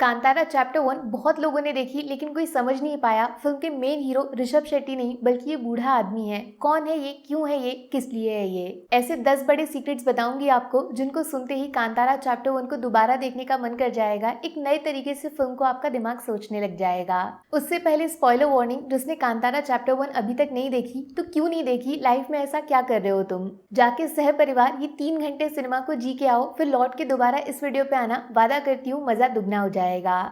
Kantara chapter 1 बहुत लोगों ने देखी लेकिन कोई समझ नहीं पाया फिल्म के मेन हीरो ऋषभ शेट्टी नहीं बल्कि ये बूढ़ा आदमी है। कौन है ये, क्यों है ये, किस लिए है ये? ऐसे 10 बड़े सीक्रेट्स बताऊंगी आपको जिनको सुनते ही कांतारा चैप्टर 1 को दोबारा देखने का मन कर जाएगा। एक नए तरीके से फिल्म को आपका दिमाग सोचने लग जाएगा। उससे पहले स्पॉइलर वार्निंग, जिसने कांतारा चैप्टर 1 अभी तक नहीं देखी तो क्यों नहीं देखी, लाइफ में ऐसा क्या कर रहे हो तुम? जाके सह परिवार ये 3 घंटे सिनेमा को जी के आओ, फिर लौट के दोबारा इस वीडियो पे आना। वादा करती हूँ मजा दुगना हो जाएगा।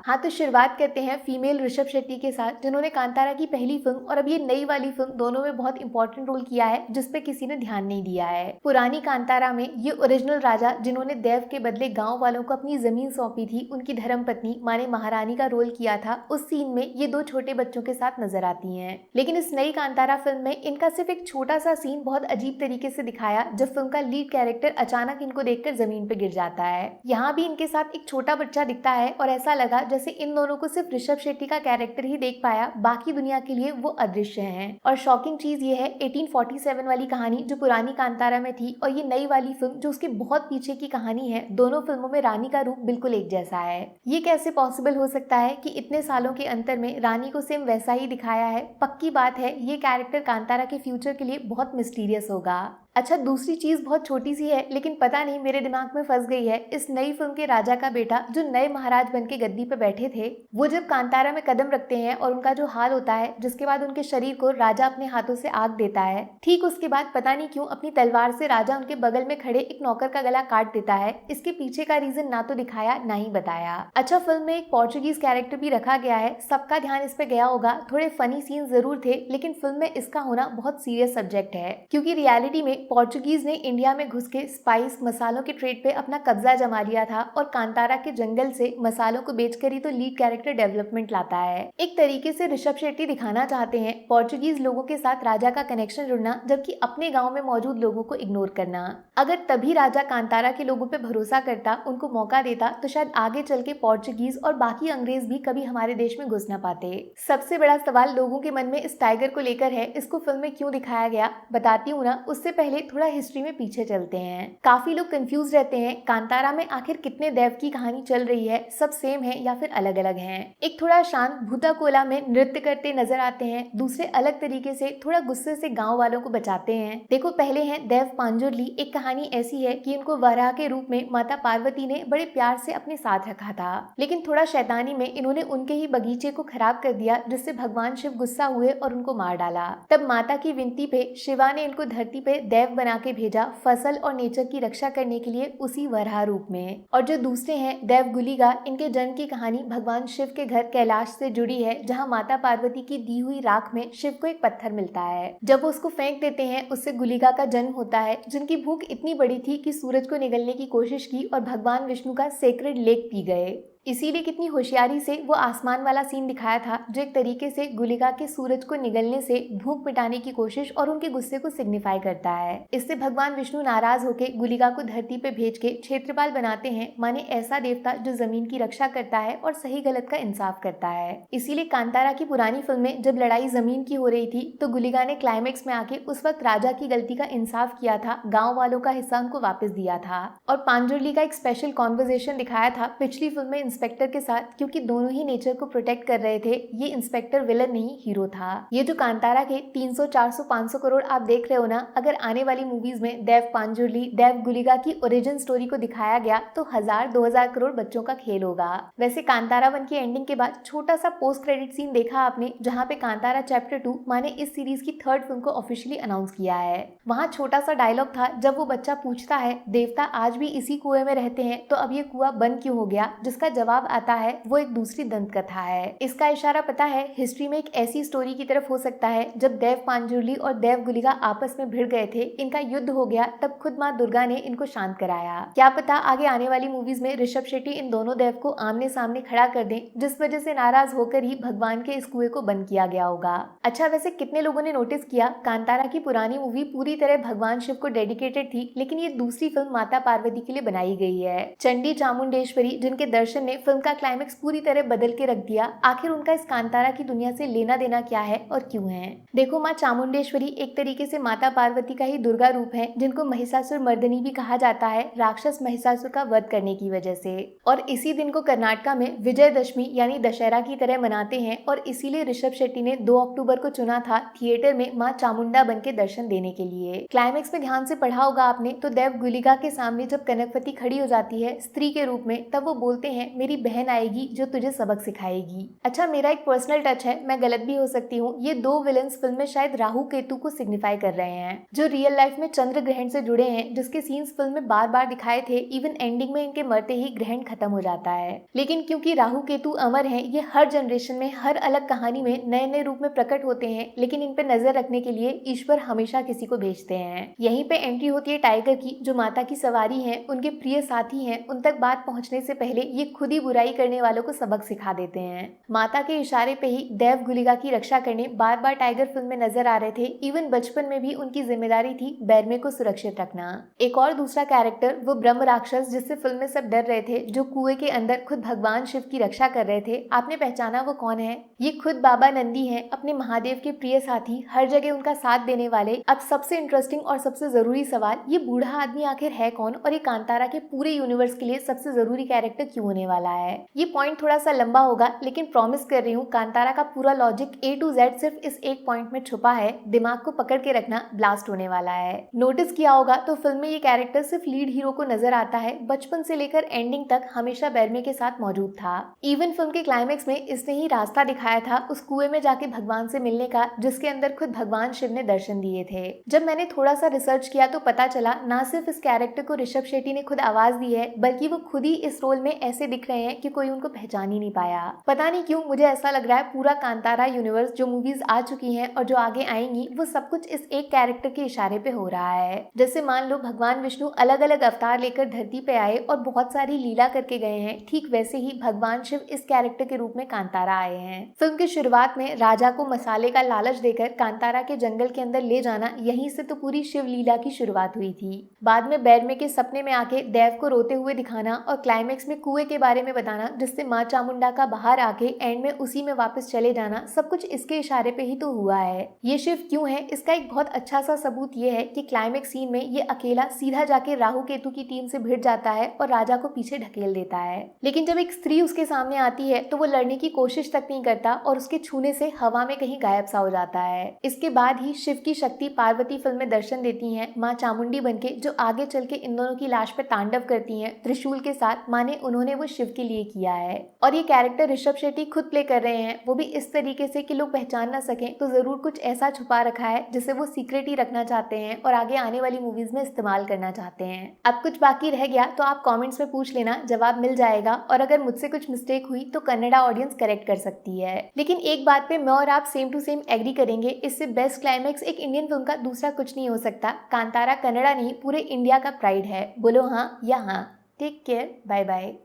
हाँ तो शुरुआत करते हैं फीमेल ऋषभ शेट्टी के साथ, जिन्होंने कांतारा की पहली फिल्म और अब ये नई वाली फिल्म दोनों में बहुत इंपॉर्टेंट रोल किया है, जिसपे किसी ने ध्यान नहीं दिया है। पुरानी कांतारा में ये ओरिजिनल राजा जिन्होंने देव के बदले गांव वालों को अपनी जमीन सौंपी थी, उनकी धर्मपत्नी माने महारानी का रोल किया था। उस सीन में ये 2 छोटे बच्चों के साथ नजर आती हैं। लेकिन इस नई कांतारा फिल्म में इनका सिर्फ एक छोटा सा सीन बहुत अजीब तरीके से दिखाया, जब फिल्म का लीड कैरेक्टर अचानक इनको देखकर जमीन पर गिर जाता है। यहाँ भी इनके साथ एक छोटा बच्चा दिखता है और ऐसा लगा जैसे इन दोनों को सिर्फ ऋषभ शेट्टी का कैरेक्टर ही देख पाया, बाकी दुनिया के लिए वो अदृश्य हैं। और शॉकिंग चीज ये है 1847 वाली कहानी जो पुरानी कांतारा में थी और ये नई वाली फिल्म जो उसके बहुत पीछे की कहानी है, दोनों फिल्मों में रानी का रूप बिल्कुल एक जैसा है। ये कैसे पॉसिबल हो सकता है कि इतने सालों के अंतर में रानी को सेम वैसा ही दिखाया है? पक्की बात है ये कैरेक्टर कांतारा के फ्यूचर के लिए बहुत मिस्टीरियस होगा। अच्छा, दूसरी चीज बहुत छोटी सी है लेकिन पता नहीं मेरे दिमाग में फंस गई है। इस नई फिल्म के राजा का बेटा जो नए महाराज बन के गद्दी पे बैठे थे, वो जब कांतारा में कदम रखते हैं और उनका जो हाल होता है, जिसके बाद उनके शरीर को राजा अपने हाथों से आग देता है, ठीक उसके बाद पता नहीं क्यों अपनी तलवार से राजा उनके बगल में खड़े एक नौकर का गला काट देता है। इसके पीछे का रीजन ना तो दिखाया ना ही बताया। अच्छा, फिल्म में एक पोर्चुगीज कैरेक्टर भी रखा गया है, सबका ध्यान इस पे गया होगा। थोड़े फनी सीन जरूर थे लेकिन फिल्म में इसका होना बहुत सीरियस सब्जेक्ट है, क्योंकि रियलिटी में पोर्चुगीज ने इंडिया में घुस के स्पाइस मसालों के ट्रेड पे अपना कब्जा जमा लिया था और कांतारा के जंगल से मसालों को बेचकर ही तो लीड कैरेक्टर डेवलपमेंट लाता है। एक तरीके से ऋषभ शेट्टी दिखाना चाहते हैं पोर्चुगीज लोगों के साथ राजा का कनेक्शन जुड़ना, जबकि अपने गांव में मौजूद लोगों को इग्नोर करना। अगर तभी राजा कांतारा के लोगों पे भरोसा करता, उनको मौका देता, तो शायद आगे चल के पोर्चुगीज और बाकी अंग्रेज भी कभी हमारे देश में घुस ना पाते। सबसे बड़ा सवाल लोगों के मन में इस टाइगर को लेकर है, इसको फिल्म में क्यों दिखाया गया, बताती हूँ ना। उससे पहले थोड़ा हिस्ट्री में पीछे चलते हैं। काफी लोग कंफ्यूज रहते हैं कांतारा में आखिर कितने देव की कहानी चल रही है, सब सेम है या फिर अलग अलग हैं। एक थोड़ा शांत भूताकोला में नृत्य करते नजर आते हैं, दूसरे अलग तरीके से थोड़ा गुस्से से गांव वालों को बचाते हैं। देखो, पहले हैं देव पांजुर्ली। एक कहानी ऐसी है कि इनको वराह के रूप में माता पार्वती ने बड़े प्यार से अपने साथ रखा था, लेकिन थोड़ा शैतानी में इन्होंने उनके ही बगीचे को खराब कर दिया, जिससे भगवान शिव गुस्सा हुए और उनको मार डाला। तब माता की विनती पे शिवा ने इनको धरती पे देव बना के भेजा, फसल और नेचर की रक्षा करने के लिए, उसी वराह रूप में। और जो दूसरे हैं देव गुलिगा, इनके जन्म की कहानी भगवान शिव के घर कैलाश से जुड़ी है, जहाँ माता पार्वती की दी हुई राख में शिव को एक पत्थर मिलता है। जब वो उसको फेंक देते हैं, उससे गुलिगा का जन्म होता है, जिनकी भूख इतनी बड़ी थी कि सूरज को निगलने की कोशिश की और भगवान विष्णु का सेक्रेड लेक पी गए। इसीलिए कितनी होशियारी से वो आसमान वाला सीन दिखाया था, जो एक तरीके से गुलिगा के सूरज को निगलने से भूख मिटाने की कोशिश और उनके गुस्से को सिग्निफाई करता है। इससे भगवान विष्णु नाराज होकर गुलिगा को धरती पे भेज के क्षेत्रपाल बनाते हैं, माने ऐसा देवता जो जमीन की रक्षा करता है और सही गलत का इंसाफ करता है। इसीलिए कांतारा की पुरानी फिल्म में जब लड़ाई जमीन की हो रही थी, तो गुलिगा ने क्लाइमेक्स में आके उस वक्त राजा की गलती का इंसाफ किया था, गाँव वालों का हिस्सा उनको वापस दिया था। और पांजुर्ली का एक स्पेशल कॉन्वर्सेशन दिखाया था पिछली फिल्म में इंस्पेक्टर के साथ, क्योंकि दोनों ही नेचर को प्रोटेक्ट कर रहे थे। ये इंस्पेक्टर विलन नहीं हीरो था। ये जो कांतारा के 300, 400, 500 करोड़ आप देख रहे हो ना, अगर आने वाली मूवीज में देव पांजुर्ली, देव गुलिगा की ओरिजिन स्टोरी को दिखाया गया तो 1000-2000 करोड़ बच्चों का खेल होगा। वैसे कांतारा 1 की एंडिंग के बाद छोटा सा पोस्ट क्रेडिट सीन देखा आपने, जहाँ पे कांतारा चैप्टर 2 माने इस सीरीज की 3rd फिल्म को ऑफिशियली अनाउंस किया है। वहाँ छोटा सा डायलॉग था, जब वो बच्चा पूछता है देवता आज भी इसी कुएं में रहते हैं तो अब ये कुआं बंद क्यों हो गया, जिसका जवाब आता है वो एक दूसरी दंत कथा है। इसका इशारा पता है हिस्ट्री में एक ऐसी स्टोरी की तरफ हो सकता है, जब देव पांजुर्ली और देव गुलिगा आपस में भिड़ गए थे, इनका युद्ध हो गया, तब खुद माँ दुर्गा ने इनको शांत कराया। क्या पता आगे आने वाली मूवीज में ऋषभ शेट्टी इन दोनों देव को आमने सामने खड़ा कर दें, जिस वजह से नाराज होकर ही भगवान के इस कुएं को बंद किया गया होगा। अच्छा, वैसे कितने लोगों ने नोटिस किया कांतारा की पुरानी मूवी पूरी तरह भगवान शिव को डेडिकेटेड थी, लेकिन ये दूसरी फिल्म माता पार्वती के लिए बनाई गई है। चंडी चामुंडेश्वरी जिनके दर्शन ने ने फिल्म का क्लाइमेक्स पूरी तरह बदल के रख दिया। आखिर उनका इस कांतारा की दुनिया से लेना देना क्या है और क्यों है? देखो, माँ चामुंडेश्वरी एक तरीके से माता पार्वती का ही दुर्गा रूप है, जिनको महिषासुर मर्दिनी भी कहा जाता है, राक्षस महिषासुर का वध करने की वजह से। और इसी दिन को कर्नाटका में विजयदशमी यानी दशहरा की तरह मनाते हैं और इसीलिए ऋषभ शेट्टी ने 2 अक्टूबर को चुना था थिएटर में माँ चामुंडा बन के दर्शन देने के लिए। क्लाइमेक्स में ध्यान से पढ़ा होगा आपने तो देवगुलिका के सामने जब कनकवती खड़ी हो जाती है स्त्री के रूप में, तब वो बोलते हैं मेरी बहन आएगी जो तुझे सबक सिखाएगी। अच्छा, मेरा एक पर्सनल टच है, मैं गलत भी हो सकती हूँ, ये 2 विलन्स फिल्म में शायद राहु केतु को सिग्निफाई कर रहे हैं, जो रियल लाइफ में चंद्र ग्रहण से जुड़े हैं, जिसके सीन्स फिल्म में बार बार दिखाए थे। इवन एंडिंग में इनके मरते ही ग्रहण खत्म हो जाता है। लेकिन क्योंकि राहु केतु अमर हैं, ये हर जनरेशन में हर अलग कहानी में नए नए रूप में प्रकट होते हैं, लेकिन इन पे नजर रखने के लिए ईश्वर हमेशा किसी को भेजते हैं। यहीं पे एंट्री होती है टाइगर की, जो माता की सवारी है, उनके प्रिय साथी हैं। उन तक बात पहुंचने से पहले ये खुद ही बुराई करने वालों को सबक सिखा देते हैं। माता के इशारे पे ही देवगुलिका की रक्षा करने बार बार टाइगर फिल्म में नजर आ रहे थे। इवन बचपन में भी उनकी जिम्मेदारी थी बैरमे को सुरक्षित रखना। एक और दूसरा कैरेक्टर वो ब्रह्म राक्षस, जिससे फिल्म में सब डर रहे थे, जो कुएं के अंदर खुद भगवान शिव की रक्षा कर रहे थे। आपने पहचाना वो कौन है? ये खुद बाबा नंदी हैं, अपने महादेव के प्रिय साथी, हर जगह उनका साथ देने वाले। अब सबसे इंटरेस्टिंग और सबसे जरूरी सवाल, ये बूढ़ा आदमी आखिर है कौन और ये कांतारा के पूरे यूनिवर्स के लिए सबसे जरूरी कैरेक्टर क्यों होने वाला है? ये पॉइंट थोड़ा सा लंबा होगा, लेकिन प्रॉमिस कर रही हूँ कांतारा का पूरा लॉजिक A to Z सिर्फ इस एक पॉइंट में छुपा है। दिमाग को पकड़ के रखना, ब्लास्ट होने वाला है। नोटिस किया होगा तो फिल्म में ये कैरेक्टर सिर्फ लीड हीरो को नजर आता है, बचपन से लेकर एंडिंग तक हमेशा बैरमे के साथ मौजूद था। इवन फिल्म के क्लाइमेक्स में इसने ही रास्ता दिखाया था उस कुएं में जाके भगवान से मिलने का, जिसके अंदर खुद भगवान शिव ने दर्शन दिए थे। जब मैंने थोड़ा सा रिसर्च किया तो पता चला ना सिर्फ इस कैरेक्टर को ऋषभ शेट्टी ने खुद आवाज दी है, बल्कि वो खुद ही इस रोल में ऐसे दिख रहे हैं कि कोई उनको पहचान ही नहीं पाया। पता नहीं क्यों मुझे ऐसा लग रहा है पूरा कांतारा यूनिवर्स, जो मूवीज आ चुकी हैं और जो आगे आएंगी, वो सब कुछ इस एक कैरेक्टर के इशारे पे हो रहा है। जैसे मान लो भगवान विष्णु अलग अलग अवतार लेकर धरती पे आए और बहुत सारी लीला करके गए हैं, ठीक वैसे ही भगवान शिव इस कैरेक्टर के रूप में कांतारा आए हैं। फिल्म की शुरुआत में राजा को मसाले का लालच देकर कांतारा के जंगल के अंदर ले जाना, यहीं से तो पूरी शिव लीला की शुरुआत हुई थी। बाद में बैरमे के सपने में आके देव को रोते हुए दिखाना और क्लाइमेक्स में कुएं के बारे में बताना, जिससे माँ चामुंडा का बाहर आके एंड में उसी में वापस चले जाना, सब कुछ इसके इशारे पे ही तो हुआ है। ये शिव क्यों है, इसका एक बहुत अच्छा सा सबूत ये है कि क्लाइमेक्स सीन में ये अकेला सीधा जाके राहु केतु की टीम से भिड़ जाता है और राजा को पीछे ढकेल देता है। लेकिन जब एक स्त्री उसके सामने आती है तो वो लड़ने की कोशिश तक नहीं करता और उसके छूने से हवा में कहीं गायब सा हो जाता है। इसके बाद ही शिव की शक्ति पार्वती फिल्म में दर्शन देती है, माँ चामुंडी बनके, जो आगे चल के इन दोनों की लाश पे तांडव करती हैं त्रिशूल के साथ, माने उन्होंने वो शिव के लिए किया है। और ये कैरेक्टर ऋषभ शेट्टी खुद प्ले कर रहे हैं, वो भी इस तरीके से कि लोग पहचान ना सकें, तो जरूर कुछ ऐसा छुपा रखा है जिसे वो सीक्रेट ही रखना चाहते हैं और आगे आने वाली मूवीज में इस्तेमाल करना चाहते हैं। अब कुछ बाकी रह गया तो आप कमेंट्स में पूछ लेना, जवाब मिल जाएगा। और अगर मुझसे कुछ मिस्टेक हुई तो कन्नड़ा ऑडियंस करेक्ट कर सकती है। लेकिन एक बात पे मैं और आप सेम टू सेम एग्री करेंगे, इससे बेस्ट क्लाइमेक्स एक इंडियन फिल्म का दूसरा कुछ नहीं हो सकता। कांतारा कन्नड़ा नहीं, पूरे इंडिया का प्राइड है। बोलो हाँ या हाँ। Take care, bye bye.